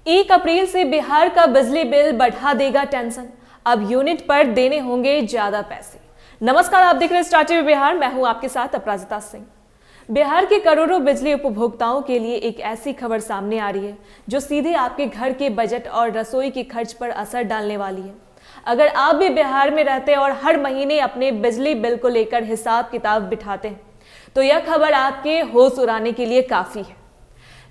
1 अप्रैल से बिहार का बिजली बिल बढ़ा देगा टेंशन। अब यूनिट पर देने होंगे ज्यादा पैसे। नमस्कार, आप देख रहे हैं स्टार टीवी बिहार। मैं हूं आपके साथ अपराजिता सिंह। बिहार के करोड़ों बिजली उपभोक्ताओं के लिए एक ऐसी खबर सामने आ रही है जो सीधे आपके घर के बजट और रसोई के खर्च पर असर डालने वाली है। अगर आप भी बिहार में रहते हैं और हर महीने अपने बिजली बिल को लेकर हिसाब किताब बिठाते हैं तो यह खबर आपके होश उड़ाने के लिए काफी है।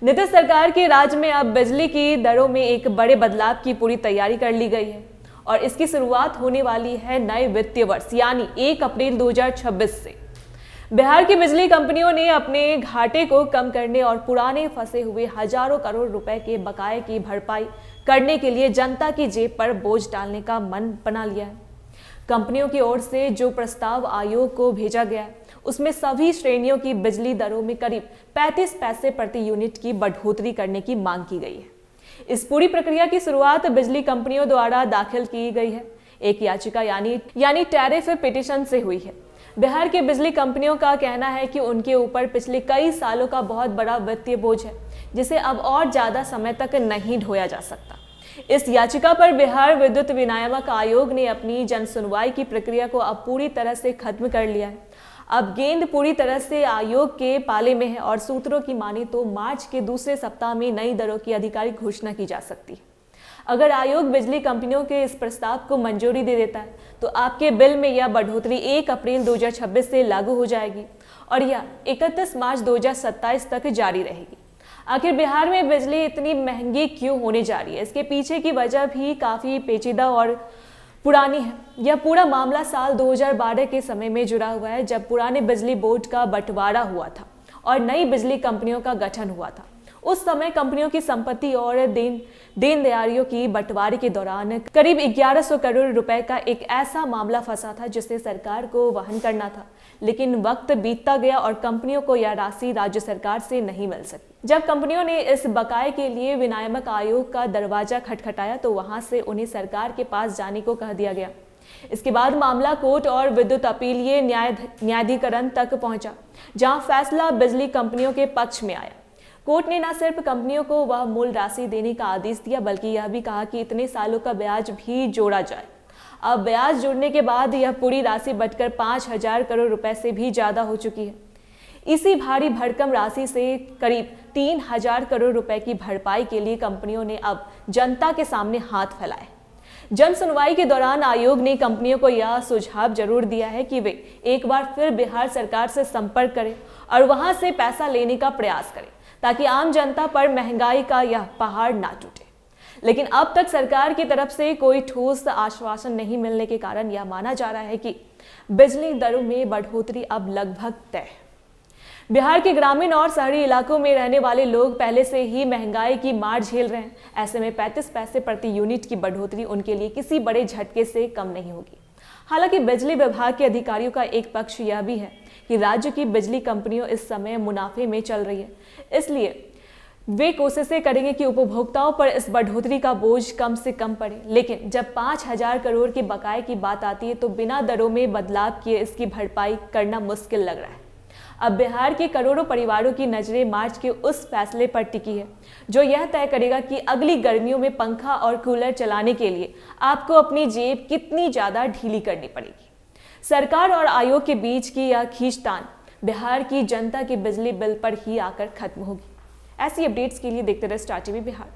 नीतीश सरकार के राज में अब बिजली की दरों में एक बड़े बदलाव की पूरी तैयारी कर ली गई है और इसकी शुरुआत होने वाली है नए वित्तीय वर्ष यानी 1 अप्रैल 2026 से। बिहार की बिजली कंपनियों ने अपने घाटे को कम करने और पुराने फंसे हुए हजारों करोड़ रुपए के बकाये की भरपाई करने के लिए जनता की जेब पर बोझ डालने का मन बना लिया है। कंपनियों की ओर से जो प्रस्ताव आयोग को भेजा गया है उसमें सभी श्रेणियों की बिजली दरों में करीब 35 पैसे प्रति यूनिट की बढ़ोतरी करने की मांग की गई है। इस पूरी प्रक्रिया की शुरुआत बिजली कंपनियों द्वारा दाखिल की गई है एक याचिका यानी टैरिफ पिटीशन से हुई है। बिहार के बिजली कंपनियों का कहना है कि उनके ऊपर पिछले कई सालों का बहुत बड़ा वित्तीय बोझ है जिसे अब और ज्यादा समय तक नहीं ढोया जा सकता। इस याचिका पर बिहार विद्युत विनियामक आयोग ने अपनी जन सुनवाई की प्रक्रिया को अब पूरी तरह से खत्म कर लिया है। अब गेंद पूरी तरह से आयोग के पाले में है और सूत्रों की माने तो मार्च के दूसरे सप्ताह में नई दरों की आधिकारिक घोषणा की जा सकती है। अगर आयोग बिजली कंपनियों के इस प्रस्ताव को मंजूरी दे देता है तो आपके बिल में यह बढ़ोतरी 1 अप्रैल 2026 से लागू हो जाएगी और यह 31 मार्च 2027 तक जारी रहेगी। आखिर बिहार में बिजली इतनी महंगी क्यों होने जा रही है? इसके पीछे की वजह भी काफ़ी पेचीदा और पुरानी है। यह पूरा मामला साल 2012 के समय में जुड़ा हुआ है जब पुराने बिजली बोर्ड का बंटवारा हुआ था और नई बिजली कंपनियों का गठन हुआ था। उस समय कंपनियों की संपत्ति और देनदारियों की बंटवारे के दौरान करीब 1100 करोड़ रुपए का एक ऐसा मामला फंसा था जिसे सरकार को वहन करना था, लेकिन वक्त बीतता गया और कंपनियों को यह राशि राज्य सरकार से नहीं मिल सकी। जब कंपनियों ने इस बकाये के लिए विनियामक आयोग का दरवाजा खटखटाया तो वहां से उन्हें सरकार के पास जाने को कह दिया गया। इसके बाद मामला कोर्ट और विद्युत अपीलीय न्यायाधिकरण तक पहुंचा जहां फैसला बिजली कंपनियों के पक्ष में आया। कोर्ट ने न सिर्फ कंपनियों को वह मूल राशि देने का आदेश दिया बल्कि यह भी कहा कि इतने सालों का ब्याज भी जोड़ा जाए। अब ब्याज जोड़ने के बाद यह पूरी राशि बढ़कर 5,000 करोड़ रुपए से भी ज्यादा हो चुकी है। इसी भारी भरकम राशि से करीब 3,000 करोड़ रुपए की भरपाई के लिए कंपनियों ने अब जनता के सामने हाथ फैलाए। जन सुनवाई के दौरान आयोग ने कंपनियों को यह सुझाव जरूर दिया है कि वे एक बार फिर बिहार सरकार से संपर्क करें और वहां से पैसा लेने का प्रयास करें ताकि आम जनता पर महंगाई का यह पहाड़ ना टूटे। लेकिन अब तक सरकार की तरफ से कोई ठोस आश्वासन नहीं मिलने के कारण यह माना जा रहा है कि बिजली दरों में बढ़ोतरी अब लगभग तय है। बिहार के ग्रामीण और शहरी इलाकों में रहने वाले लोग पहले से ही महंगाई की मार झेल रहे हैं। ऐसे में 35 पैसे प्रति यूनिट की बढ़ोतरी उनके लिए किसी बड़े झटके से कम नहीं होगी। हालांकि बिजली विभाग के अधिकारियों का एक पक्ष यह भी है कि राज्य की बिजली कंपनियों इस समय मुनाफे में चल रही है, इसलिए वे कोशिशें करेंगे कि उपभोक्ताओं पर इस बढ़ोतरी का बोझ कम से कम पड़े। लेकिन जब 5,000 करोड़ के बकाये की बात आती है तो बिना दरों में बदलाव किए इसकी भरपाई करना मुश्किल लग रहा है। अब बिहार के करोड़ों परिवारों की नजरें मार्च के उस फैसले पर टिकी है जो यह तय करेगा कि अगली गर्मियों में पंखा और कूलर चलाने के लिए आपको अपनी जेब कितनी ज्यादा ढीली करनी पड़ेगी। सरकार और आयोग के बीच की यह खींचतान बिहार की जनता के बिजली बिल पर ही आकर खत्म होगी। ऐसी अपडेट्स के लिए देखते रहे स्टार टीवी बिहार।